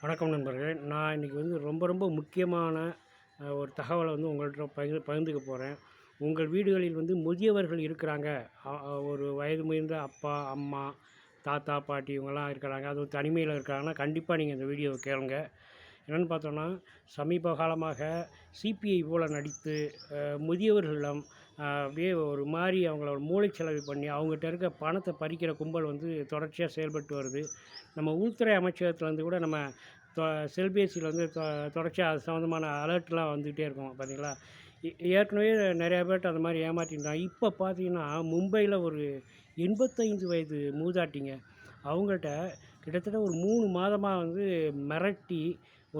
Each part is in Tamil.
வணக்கம் நண்பர்களே. நான் இன்றைக்கி ரொம்ப முக்கியமான ஒரு தகவலை உங்கள்கிட்ட பகிர்ந்துக்க போகிறேன். உங்கள் வீடுகளில் முதியவர்கள் இருக்கிறாங்க. ஒரு வயது முதிர்ந்த அப்பா, அம்மா, தாத்தா, பாட்டி இவங்கெல்லாம் இருக்கிறாங்க. அதுவும் தனிமையில் இருக்கிறாங்கன்னா கண்டிப்பாக நீங்கள் இந்த வீடியோவை கேளுங்க. என்னென்னு பார்த்தோன்னா, சமீப காலமாக சிபிஐ போல நடித்து முதியவர்களிடம் அப்படியே ஒரு மாதிரி அவங்கள மூளைச்சலவை பண்ணி அவங்ககிட்ட இருக்க பணத்தை பறிக்கிற கும்பல் தொடர்ச்சியாக செயல்பட்டு வருது. நம்ம உள்துறை அமைச்சகத்துலேருந்து கூட நம்ம செல்பேசியில் தொடர்ச்சியாக அது சம்மந்தமான அலர்ட்லாம் வந்துக்கிட்டே இருக்கும் பார்த்தீங்களா. ஏற்கனவே நிறையா பேர்ட்ட அந்த மாதிரி ஏமாற்றிருந்தாங்க. இப்போ பார்த்தீங்கன்னா மும்பையில் ஒரு 85 வயது மூதாட்டிங்க, அவங்கள்ட்ட கிட்டத்தட்ட ஒரு 3 மாதமாக மிரட்டி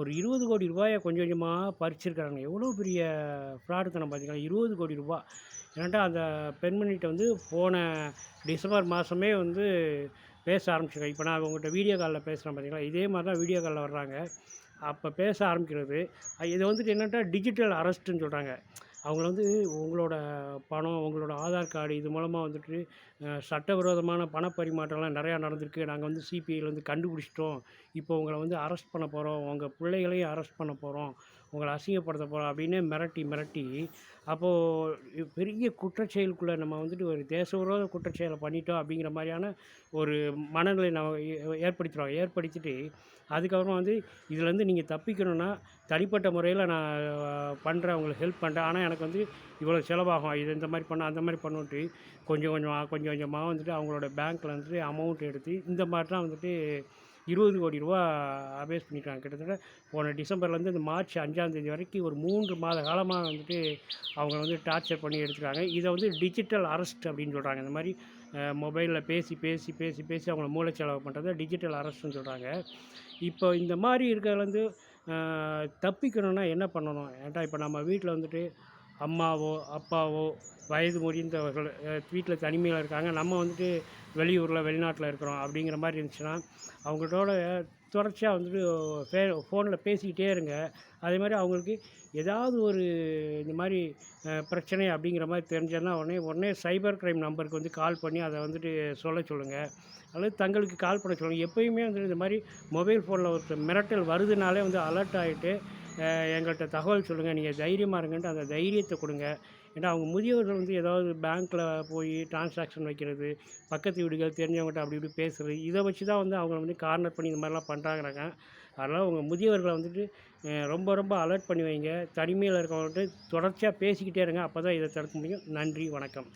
ஒரு 20 கோடி ரூபாயை கொஞ்சம் கொஞ்சமாக பறிச்சிருக்காங்க. எவ்வளோ பெரிய ஃப்ராடுத்தனம் பார்த்தீங்கன்னா, 20 கோடி ரூபா. ஏன்டா அந்த பெண்மணிகிட்ட போன டிசம்பர் மாதமே பேச ஆரம்பிச்சிருக்கேன். இப்போ நான் உங்கள்கிட்ட வீடியோ காலில் பேசுகிறேன் பார்த்தீங்களா, இதே மாதிரி தான் வீடியோ காலில் வர்றாங்க. அப்போ பேச ஆரம்பிக்கிறது. இது என்னென்னா டிஜிட்டல் அரெஸ்ட்டுன்னு சொல்கிறாங்க. அவங்கள உங்களோட பணம், உங்களோட ஆதார் கார்டு இது மூலமாக சட்டவிரோதமான பணப்பரிமாற்றம்லாம் நிறையா நடந்திருக்கு. நாங்கள் சிபிஐலேருந்து கண்டுபிடிச்சிட்டோம். இப்போ உங்களை அரெஸ்ட் பண்ண போகிறோம். உங்கள் பிள்ளைகளையும் அரெஸ்ட் பண்ண போகிறோம். உங்களை அசிங்கப்படுத்த போகிறோம் அப்படின்னு மிரட்டி அப்போது பெரிய குற்றச்செயலுக்குள்ளே நம்ம ஒரு தேசவிரோத குற்றச்செயலை பண்ணிட்டோம் அப்படிங்கிற மாதிரியான ஒரு மனநிலை நம்ம ஏற்படுத்திட்டு அதுக்கப்புறமா இதுலேருந்து நீங்கள் தப்பிக்கணும்னா தனிப்பட்ட முறையில் நான் பண்ணுறேன், உங்களுக்கு ஹெல்ப் பண்ணுறேன். ஆனால் எனக்கு இவ்வளோ செலவாகும். இது இந்த மாதிரி பண்ண அந்த மாதிரி பண்ணுன்ட்டு கொஞ்சம் கொஞ்சமாக அவங்களோட பேங்க்கில் அமௌண்ட் எடுத்து இந்த மாதிரி தான் 20 கோடி ரூபா அபேஸ் பண்ணியிருக்காங்க. கிட்டத்தட்ட போன டிசம்பர்லேருந்து இந்த மார்ச் 5ஆம் தேதி வரைக்கும் ஒரு 3 மாத காலமாக அவங்க டார்ச்சர் பண்ணி எடுத்துருக்காங்க. இதை டிஜிட்டல் அரெஸ்ட் அப்படின்னு சொல்கிறாங்க. இந்த மாதிரி மொபைலில் பேசி அவங்கள மூளைச்சலவை பண்ணுறத டிஜிட்டல் அரெஸ்ட்டுன்னு சொல்கிறாங்க. இப்போ இந்த மாதிரி இருக்கிறதுலேருந்து தப்பிக்கணும்னா என்ன பண்ணணும்? ஏன்டா இப்போ நம்ம வீட்டில் அம்மாவோ அப்பாவோ வயது முதிர்ந்தவர்கள் வீட்டில் தனிமையில் இருக்காங்க. நம்ம வெளியூரில் வெளிநாட்டில் இருக்கிறோம் அப்படிங்கிற மாதிரி இருந்துச்சுன்னா அவங்களோட தொடர்ச்சியாக ஃபோனில் பேசிக்கிட்டே இருங்க. அதே மாதிரி அவங்களுக்கு ஏதாவது ஒரு இந்த மாதிரி பிரச்சனை அப்படிங்கிற மாதிரி தெரிஞ்சதுன்னா உடனே சைபர் கிரைம் நம்பருக்கு கால் பண்ணி அதை சொல்ல சொல்லுங்கள். அல்லது தங்களுக்கு கால் பண்ண சொல்லுங்கள். எப்போயுமே இந்த மாதிரி மொபைல் ஃபோனில் ஒரு மிரட்டல் வருதுனாலே அலர்ட் ஆகிட்டு எங்கள்கிட்ட தகவல் சொல்லுங்கள், நீங்கள் தைரியமாக இருங்கன்ட்டு அந்த தைரியத்தை கொடுங்க. ஏன்னா அவங்க முதியவர்கள் ஏதாவது பேங்க்கில் போய் டிரான்சாக்ஷன் வைக்கிறது, பக்கத்து வீடுகள் தெரிஞ்சவங்ககிட்ட அப்படி இப்படி பேசுகிறது, இதை வச்சு தான் அவங்கள கார்னர் பண்ணி இந்த மாதிரிலாம் பண்ணுறாங்கிறாங்க. அதனால் உங்கள் முதியவர்களை ரொம்ப அலர்ட் பண்ணி வைங்க. தனிமையில் இருக்கவங்கள்ட்ட தொடர்ச்சியாக பேசிக்கிட்டே இருங்க. அப்போ தான் இதை தடுக்க முடியும். நன்றி, வணக்கம்.